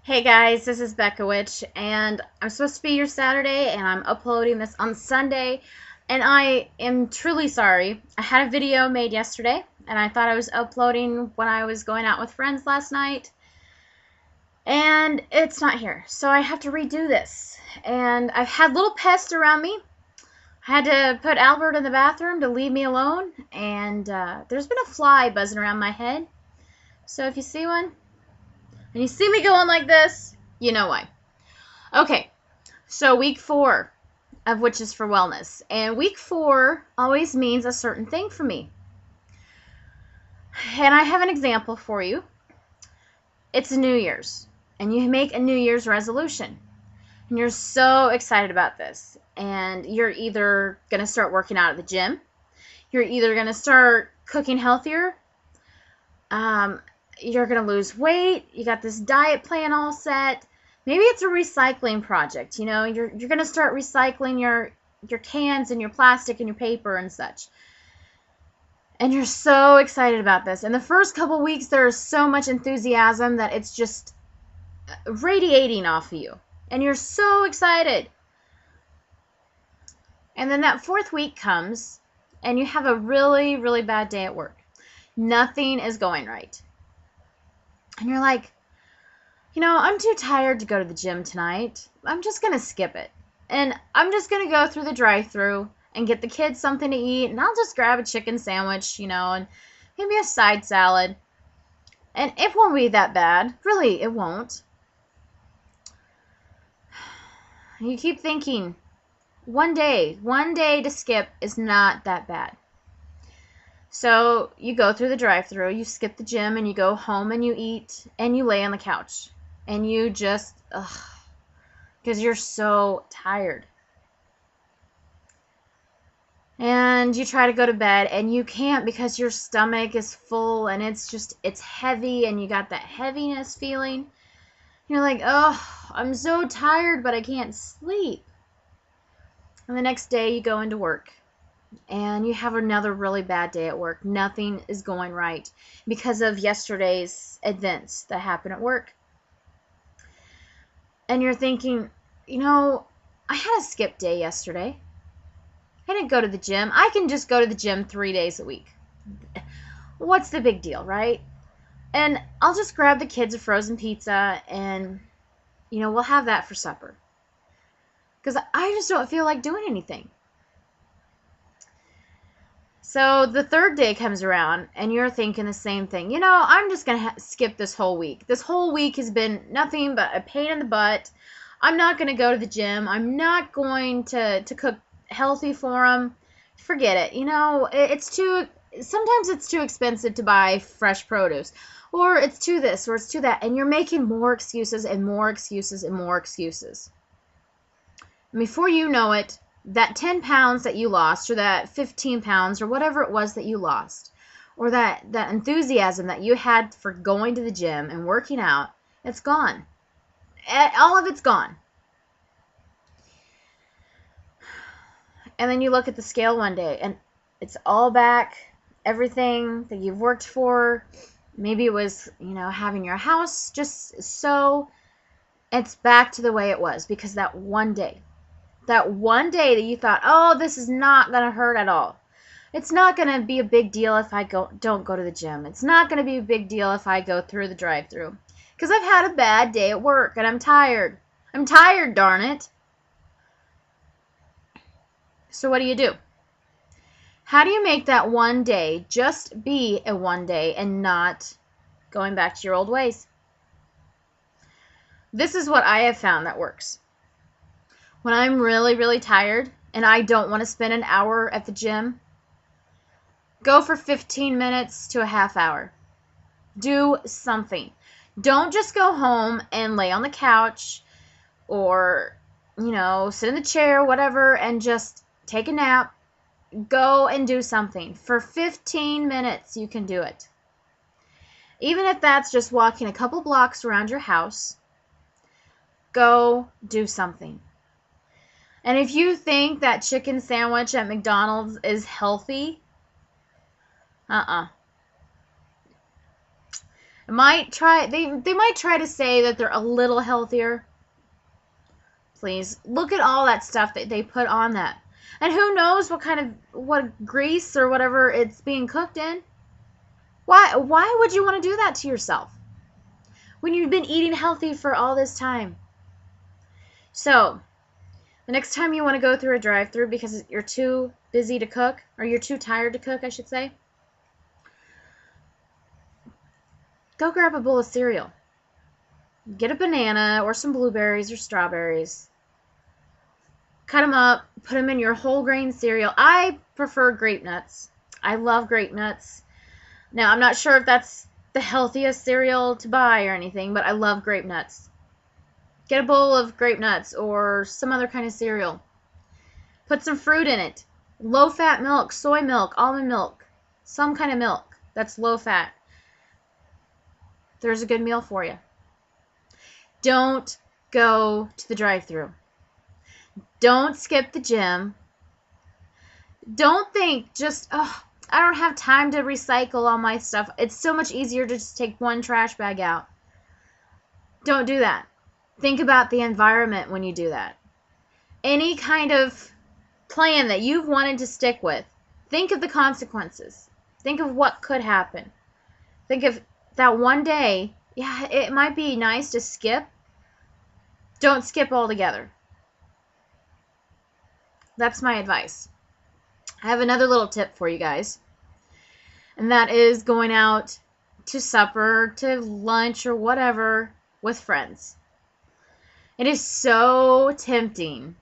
Hey guys, this is beccawitch, and I'm supposed to be your Saturday, and I'm uploading this on Sunday, and I am truly sorry. I had a video made yesterday, and I thought I was uploading when I was going out with friends last night, and it's not here, so I have to redo this. And I've had little pests around me. I had to put Albert in the bathroom to leave me alone, and there's been a fly buzzing around my head. So if you see one, and you see me going like this, you know why. Okay, so week 4 of Witches for Wellness. And week 4 always means a certain thing for me. And I have an example for you. It's New Year's, and you make a New Year's resolution. And you're so excited about this. And you're either going to start working out at the gym, you're either going to start cooking healthier, you're going to lose weight, you got this diet plan all set. Maybe it's a recycling project. You know, you're going to start recycling your cans and your plastic and your paper and such. And you're so excited about this. And the first couple weeks, there's so much enthusiasm that it's just radiating off of you. And you're so excited. And then that 4th week comes, and you have a really, really bad day at work. Nothing is going right. And you're like, you know, I'm too tired to go to the gym tonight. I'm just going to skip it. And I'm just going to go through the drive-thru and get the kids something to eat. And I'll just grab a chicken sandwich, you know, and maybe a side salad. And it won't be that bad. Really, it won't. You keep thinking, one day to skip is not that bad. So you go through the drive-thru, you skip the gym, and you go home and you eat, and you lay on the couch. And you just, because you're so tired. And you try to go to bed, and you can't because your stomach is full, and it's heavy, and you got that heaviness feeling. You're like, oh, I'm so tired, but I can't sleep. And the next day you go into work. And you have another really bad day at work. Nothing is going right because of yesterday's events that happened at work. And you're thinking, you know, I had a skip day yesterday. I didn't go to the gym. I can just go to the gym 3 days a week. What's the big deal, right? And I'll just grab the kids a frozen pizza and, you know, we'll have that for supper. Because I just don't feel like doing anything. So the 3rd day comes around, and you're thinking the same thing. You know, I'm just going to skip this whole week. This whole week has been nothing but a pain in the butt. I'm not going to go to the gym. I'm not going to cook healthy for them. Forget it. You know, sometimes it's too expensive to buy fresh produce. Or it's too this, or it's too that. And you're making more excuses and more excuses and more excuses. And before you know it, that 10 pounds that you lost, or that 15 pounds, or whatever it was that you lost, or that enthusiasm that you had for going to the gym and working out, it's gone. All of it's gone. And then you look at the scale one day, and it's all back. Everything that you've worked for, maybe it was, you know, having your house just so, it's back to the way it was because that one day that you thought, oh, this is not going to hurt at all. It's not going to be a big deal if I don't go to the gym. It's not going to be a big deal if I go through the drive-thru. Because I've had a bad day at work and I'm tired. I'm tired, darn it. So what do? How do you make that one day just be a one day and not going back to your old ways? This is what I have found that works. When I'm really, really tired and I don't want to spend an hour at the gym, go for 15 minutes to a half hour. Do something. Don't just go home and lay on the couch or, you know, sit in the chair, whatever, and just take a nap. Go and do something. For 15 minutes, you can do it. Even if that's just walking a couple blocks around your house, go do something. And if you think that chicken sandwich at McDonald's is healthy, They might try to say that they're a little healthier. Please look at all that stuff that they put on that. And who knows what grease or whatever it's being cooked in. Why would you want to do that to yourself when you've been eating healthy for all this time? So, the next time you want to go through a drive-thru because you're too busy to cook, or you're too tired to cook, I should say, go grab a bowl of cereal. Get a banana or some blueberries or strawberries. Cut them up, put them in your whole grain cereal. I prefer grape nuts. I love grape nuts. Now, I'm not sure if that's the healthiest cereal to buy or anything, but I love grape nuts. Get a bowl of grape nuts or some other kind of cereal. Put some fruit in it. Low-fat milk, soy milk, almond milk, some kind of milk that's low-fat. There's a good meal for you. Don't go to the drive-thru. Don't skip the gym. Don't think just, oh, I don't have time to recycle all my stuff. It's so much easier to just take one trash bag out. Don't do that. Think about the environment when you do that. Any kind of plan that you've wanted to stick with, think of the consequences. Think of what could happen. Think of that one day, yeah, it might be nice to skip. Don't skip altogether. That's my advice. I have another little tip for you guys, and that is going out to supper, to lunch, or whatever with friends. It is so tempting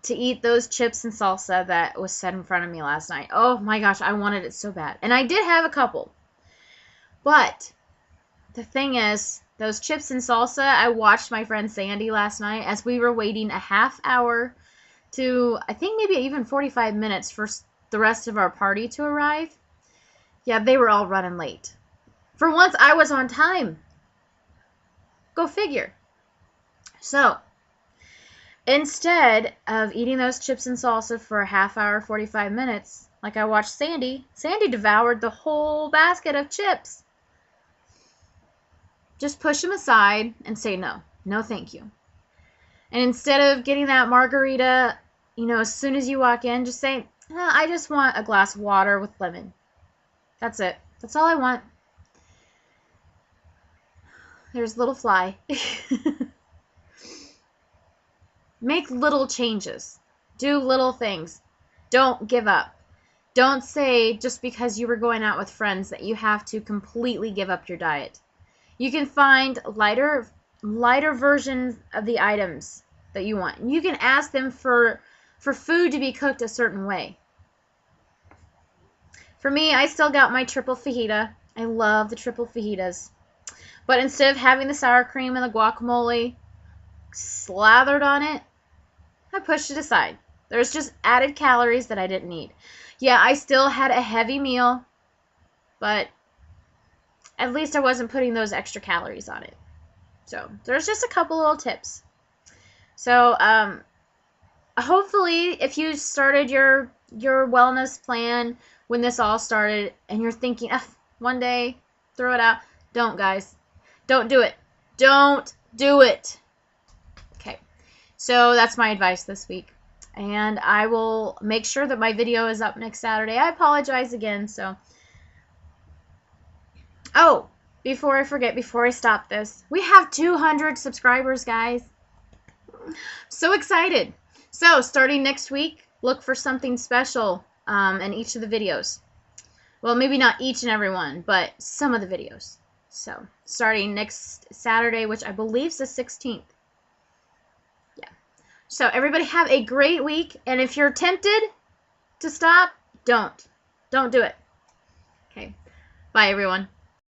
to eat those chips and salsa that was set in front of me last night. Oh my gosh, I wanted it so bad. And I did have a couple. But the thing is, those chips and salsa, I watched my friend Sandy last night as we were waiting a half hour to, I think maybe even 45 minutes for the rest of our party to arrive. Yeah, they were all running late. For once, I was on time. Go figure. So, instead of eating those chips and salsa for a half hour, 45 minutes, like I watched Sandy devoured the whole basket of chips. Just push them aside and say no. No, thank you. And instead of getting that margarita, as soon as you walk in, just say, I just want a glass of water with lemon. That's it. That's all I want. There's little fly. Make little changes. Do little things. Don't give up. Don't say just because you were going out with friends that you have to completely give up your diet. You can find lighter versions of the items that you want. You can ask them for food to be cooked a certain way. For me, I still got my triple fajita. I love the triple fajitas. But instead of having the sour cream and the guacamole slathered on it, I pushed it aside. There's just added calories that I didn't need. Yeah, I still had a heavy meal, but at least I wasn't putting those extra calories on it. So there's just a couple little tips. So hopefully if you started your wellness plan when this all started and you're thinking, one day, throw it out. Don't, guys. Don't do it. Don't do it. Okay. So that's my advice this week. And I will make sure that my video is up next Saturday. I apologize again. So, oh, before I forget, before I stop this, we have 200 subscribers, guys. So excited. So starting next week, look for something special in each of the videos. Well, maybe not each and every one, but some of the videos. So starting next Saturday, which I believe is the 16th. Yeah. So everybody have a great week. And if you're tempted to stop, don't. Don't do it. Okay. Bye, everyone.